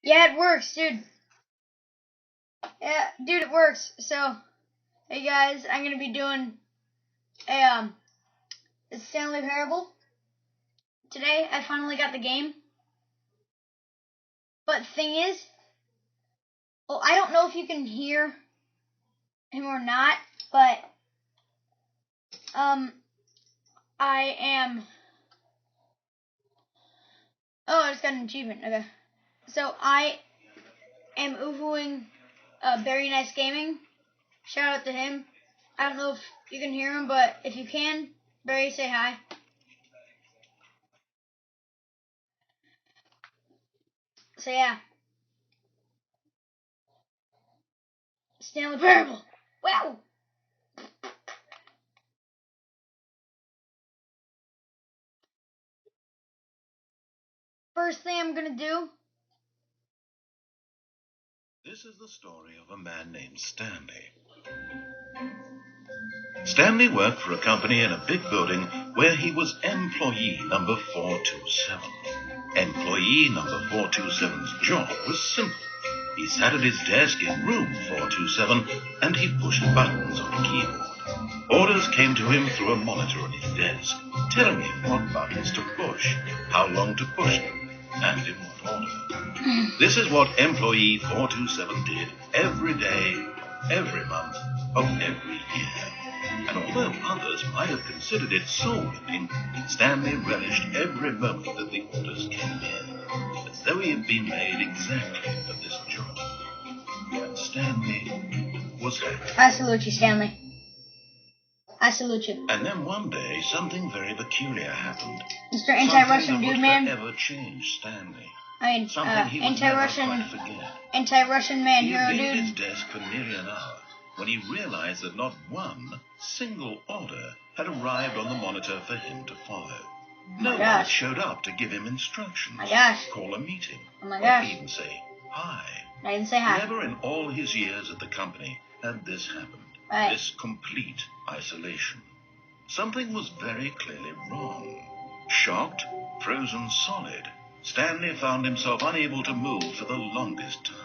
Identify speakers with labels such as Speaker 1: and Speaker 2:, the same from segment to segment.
Speaker 1: Yeah, it works, dude. Yeah, dude, it works. So, hey guys, I'm gonna be doing a Stanley parable. Today, I finally got the game. But the thing is, well, I don't know if you can hear him or not, but I am. Oh, I just got an achievement. Okay, so I am oohooing Very Nice Gaming. Shout out to him. I don't know if you can hear him, but if you can, Barry, say hi. So yeah, Stanley Parable. Wow. First thing I'm gonna do.
Speaker 2: This is the story of a man named Stanley. Stanley worked for a company in a big building where he was employee number 427. Employee number 427's job was simple. He sat at his desk in room 427 and he pushed buttons on a keyboard. Orders came to him through a monitor on his desk, telling him what buttons to push, how long to push them, and in what order. This is what employee 427 did every day, every month, of every year. And although others might have considered it soul-whipping, Stanley relished every moment that the orders came in, as though he had been made exactly for this job. And Stanley was happy.
Speaker 1: I salute you, Stanley. I salute you.
Speaker 2: And then one day, something very peculiar happened.
Speaker 1: Mr. Anti-Russian Dude Man.
Speaker 2: Forever changed Stanley.
Speaker 1: I mean, anti-Russian man
Speaker 2: he
Speaker 1: hero
Speaker 2: had been
Speaker 1: dude.
Speaker 2: at his desk for nearly an hour when he realized that not one single order had arrived on the monitor for him to follow. No one had showed up to give him instructions, call a meeting, or even say hi.
Speaker 1: I didn't say hi.
Speaker 2: Never in all his years at the company had this happened.
Speaker 1: Right.
Speaker 2: This complete isolation. Something was very clearly wrong. Shocked, frozen solid, Stanley found himself unable to move for the longest time.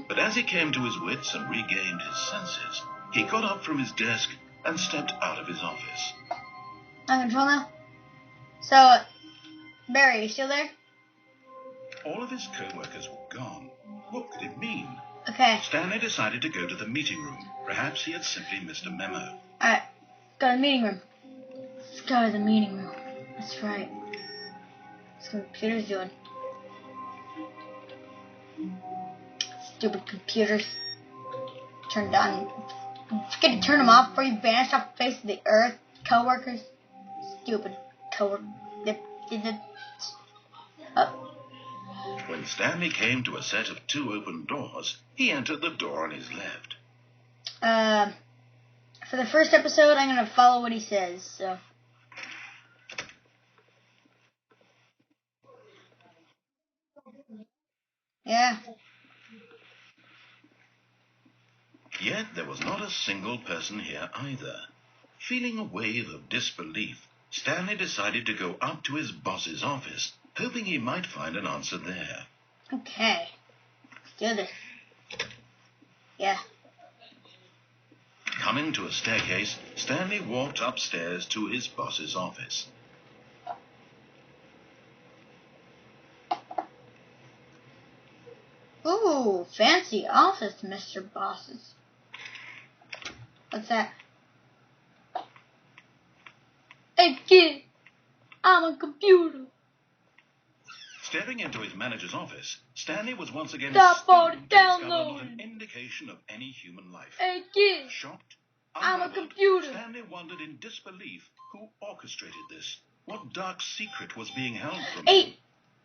Speaker 2: But as he came to his wits and regained his senses, he got up from his desk and stepped out of his office.
Speaker 1: On control now? So, Barry, you still there?
Speaker 2: All of his co-workers were gone. What could it mean?
Speaker 1: Okay.
Speaker 2: Stanley decided to go to the meeting room. Perhaps he had simply missed a memo.
Speaker 1: Alright, go to the meeting room. Let's go to the meeting room. That's right. What's the computer's doing? Stupid computers. Turned on. Forget to turn them off before you vanish off the face of the earth. Co-workers. Stupid co-workers.
Speaker 2: When Stanley came to a set of 2 open doors, he entered the door on his left.
Speaker 1: For the first episode, I'm going to follow what he says, so. Yeah.
Speaker 2: Yet there was not a single person here either. Feeling a wave of disbelief, Stanley decided to go up to his boss's office, hoping he might find an answer there.
Speaker 1: Okay. Let's do this. Yeah.
Speaker 2: Coming to a staircase, Stanley walked upstairs to his boss's office.
Speaker 1: Ooh, fancy office, Mr. Bosses. What's that? Hey kid, I'm a computer.
Speaker 2: Stepping into his manager's office, Stanley was once again
Speaker 1: Stop all the
Speaker 2: stunned to discover not
Speaker 1: downloading.
Speaker 2: an indication of any human life.
Speaker 1: Hey kid,
Speaker 2: Shocked,
Speaker 1: I'm a
Speaker 2: unraveled,
Speaker 1: computer.
Speaker 2: Stanley wondered in disbelief who orchestrated this. What dark secret was being held from him?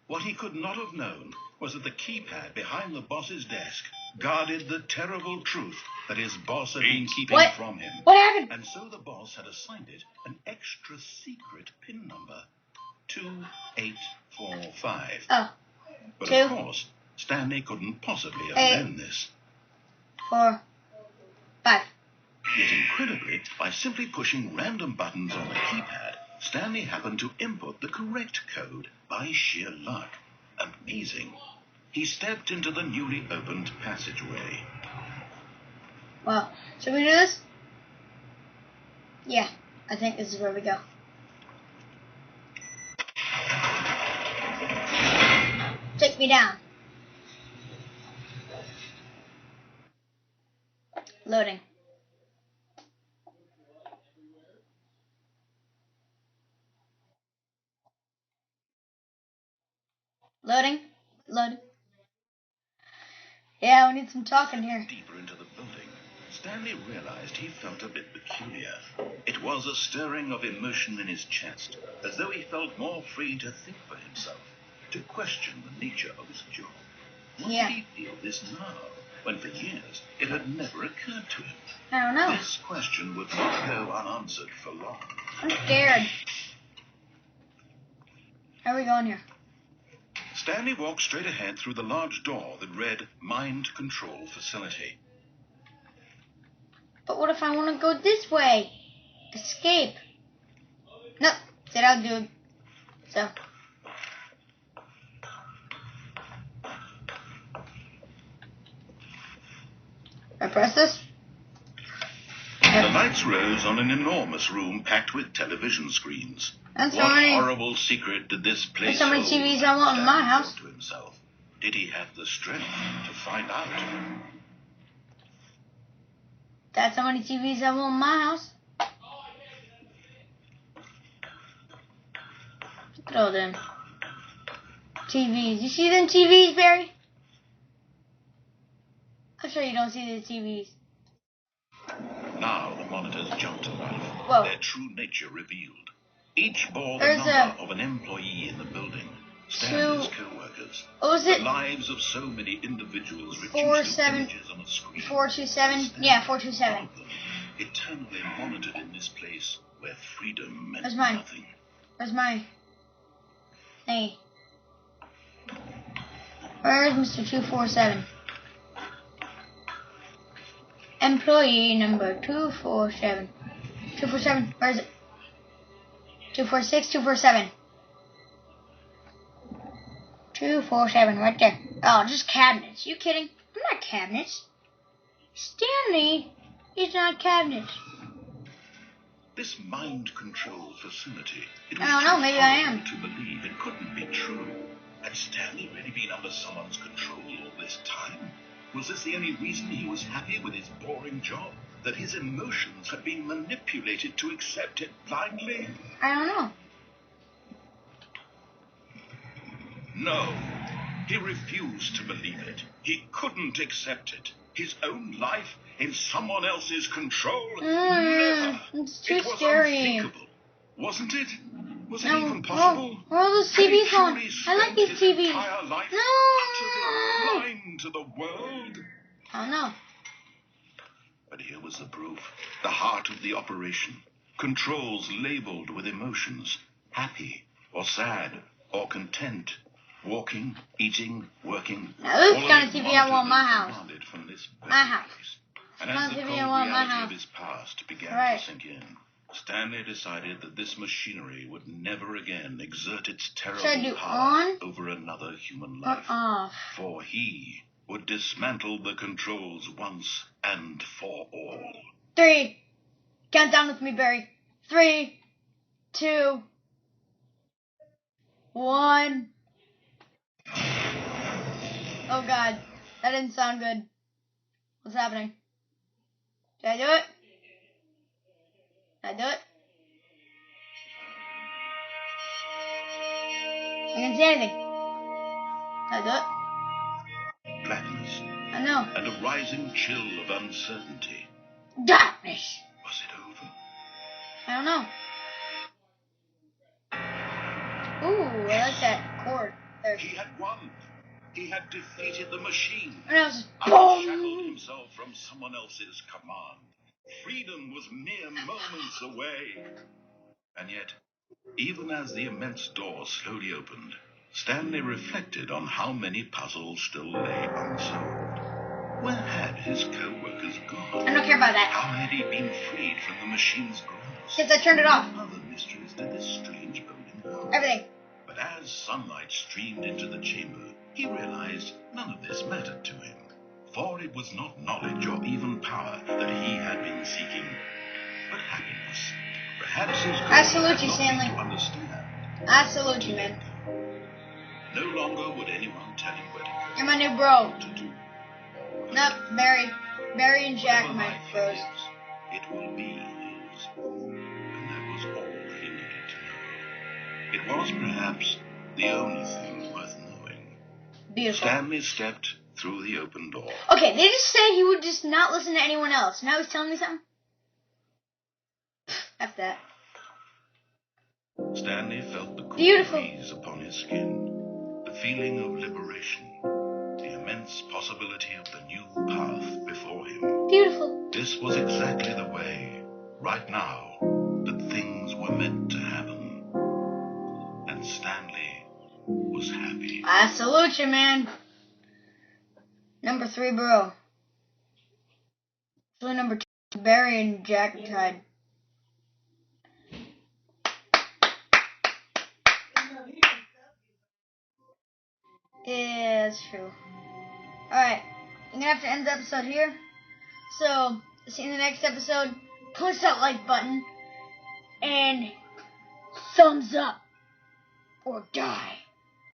Speaker 2: What he could not have known was that the keypad behind the boss's desk guarded the terrible truth that his boss had been keeping from him.
Speaker 1: What happened?
Speaker 2: And so the boss had assigned it an extra secret PIN number, 2845.
Speaker 1: Oh.
Speaker 2: But
Speaker 1: 2,
Speaker 2: of course, Stanley couldn't possibly have
Speaker 1: 8,
Speaker 2: known this.
Speaker 1: 4, 5.
Speaker 2: Yet incredibly, by simply pushing random buttons on the keypad, Stanley happened to input the correct code by sheer luck. Amazing. he stepped into the newly opened passageway.
Speaker 1: Well, should we do this? Yeah, I think this is where we go. Take me down. Loading. Loading. Loading. Yeah, we need some talking here.
Speaker 2: Deeper into the building, Stanley realized he felt a bit peculiar. It was a stirring of emotion in his chest, as though he felt more free to think for himself, to question the nature of his job. Why did he feel this now, when for years it had never occurred to him?
Speaker 1: I don't know.
Speaker 2: This question would not go unanswered for long.
Speaker 1: I'm scared. How are we going here?
Speaker 2: Stanley walked straight ahead through the large door that read Mind Control Facility.
Speaker 1: But what if I want to go this way? Escape. No, sit out, dude. So. I press this?
Speaker 2: The lights rose on an enormous room packed with television screens.
Speaker 1: That's
Speaker 2: What
Speaker 1: funny.
Speaker 2: horrible secret did this place
Speaker 1: There's so many
Speaker 2: hold?
Speaker 1: TVs I want in my
Speaker 2: Stanley
Speaker 1: house.
Speaker 2: thought to himself. Did he have the strength to find out?
Speaker 1: That's how many TVs I want in my house. Look at all them TVs. You see them TVs, Barry? I'm sure you don't see the TVs.
Speaker 2: Now the monitors jumped to life.
Speaker 1: Whoa.
Speaker 2: Their true nature revealed. Each bore the
Speaker 1: There's
Speaker 2: number of an employee in the building. Stanley's co-workers.
Speaker 1: What was
Speaker 2: The
Speaker 1: it?
Speaker 2: lives of so many individuals reduced
Speaker 1: 4,
Speaker 2: to
Speaker 1: 7,
Speaker 2: images on a screen.
Speaker 1: 427? Yeah, 427.
Speaker 2: All of them eternally monitored in this place where freedom meant
Speaker 1: Where's mine?
Speaker 2: nothing.
Speaker 1: Where's my thingy? Where's Mr. 247? Employee number 247. 247. Where is it? 246, 247. 247, right there. Oh, just cabinets. You kidding? I'm not cabinets. Stanley is not cabinets.
Speaker 2: This mind control facility, it
Speaker 1: I
Speaker 2: was
Speaker 1: don't know,
Speaker 2: too
Speaker 1: maybe I
Speaker 2: horrible
Speaker 1: am.
Speaker 2: to believe. It couldn't be true. Had Stanley really been under someone's control all this time? Was this the only reason he was happy with his boring job? That his emotions had been manipulated to accept it blindly?
Speaker 1: I don't know.
Speaker 2: No. He refused to believe it. He couldn't accept it. His own life in someone else's control? Never.
Speaker 1: It's too
Speaker 2: It was
Speaker 1: scary.
Speaker 2: unthinkable. Wasn't it? Was it
Speaker 1: No,
Speaker 2: even possible?
Speaker 1: where are those
Speaker 2: Had he
Speaker 1: TVs on?
Speaker 2: truly
Speaker 1: I like
Speaker 2: spent
Speaker 1: these
Speaker 2: his
Speaker 1: TVs.
Speaker 2: entire life
Speaker 1: No.
Speaker 2: utterly blind to the world?
Speaker 1: I don't know.
Speaker 2: But here was the proof. The heart of the operation. Controls labeled with emotions. Happy or sad or content. Walking, eating, working.
Speaker 1: Now this
Speaker 2: all
Speaker 1: kind
Speaker 2: of
Speaker 1: of
Speaker 2: it
Speaker 1: TV I want in my
Speaker 2: monitored and
Speaker 1: house.
Speaker 2: commanded from this
Speaker 1: My
Speaker 2: very
Speaker 1: house.
Speaker 2: place. And
Speaker 1: It's
Speaker 2: as
Speaker 1: not
Speaker 2: the
Speaker 1: TV
Speaker 2: cold
Speaker 1: I want in my
Speaker 2: reality of
Speaker 1: house.
Speaker 2: his past began
Speaker 1: Right.
Speaker 2: to sink in, Stanley decided that this machinery would never again exert its
Speaker 1: Should I
Speaker 2: terrible
Speaker 1: do
Speaker 2: power
Speaker 1: on
Speaker 2: over another human
Speaker 1: or
Speaker 2: life.
Speaker 1: off?
Speaker 2: For he would dismantle the controls once and for all.
Speaker 1: 3. Count down with me, Barry. 3, 2, 1. Oh God, that didn't sound good. What's happening? Did I do it? Did I do it? I can't see anything. Did I do it?
Speaker 2: Blackness
Speaker 1: I know.
Speaker 2: and a rising chill of uncertainty.
Speaker 1: Darkness.
Speaker 2: Was it over?
Speaker 1: I don't know. Ooh, I like that chord. There.
Speaker 2: He had won. He had defeated the machine.
Speaker 1: And I was just
Speaker 2: Unshackled
Speaker 1: boom.
Speaker 2: himself from someone else's command. Freedom was mere moments away. And yet, even as the immense door slowly opened, Stanley reflected on how many puzzles still lay unsolved. Where had his co-workers gone?
Speaker 1: I don't care about that.
Speaker 2: How had he been freed from the machine's grasp?
Speaker 1: Since I turned it off.
Speaker 2: What other mysteries did this strange building hold?
Speaker 1: Everything.
Speaker 2: But as sunlight streamed into the chamber, he he realized none of this mattered to him, for it was not knowledge or even power that he had been seeking, but happiness. Perhaps his goal
Speaker 1: I salute
Speaker 2: had
Speaker 1: you,
Speaker 2: not
Speaker 1: Stanley.
Speaker 2: been to understand.
Speaker 1: I salute you, man.
Speaker 2: No longer would anyone tell him where to go,
Speaker 1: You're my new bro.
Speaker 2: what to do, or
Speaker 1: Nope, Barry and Jack are
Speaker 2: whatever
Speaker 1: my
Speaker 2: life
Speaker 1: bros.
Speaker 2: is, it will be his. And that was all he needed to know. It was perhaps the only thing worth knowing.
Speaker 1: Beautiful.
Speaker 2: Stanley stepped through the open door.
Speaker 1: Okay, they just said he would just not listen to anyone else. Now he's telling me something? F that.
Speaker 2: Stanley felt the cool
Speaker 1: Beautiful.
Speaker 2: breeze upon his skin, the feeling of liberation, the immense possibility of the new path before him.
Speaker 1: Beautiful.
Speaker 2: This was exactly the way, right now, that things were meant to happen. And Stanley was happy.
Speaker 1: I salute you, man. Number 3, bro. So number 2, Barry and Jack tied. Yeah, that's true. Alright, I'm gonna have to end the episode here. So, see you in the next episode. Push that like button. And thumbs up. Or die.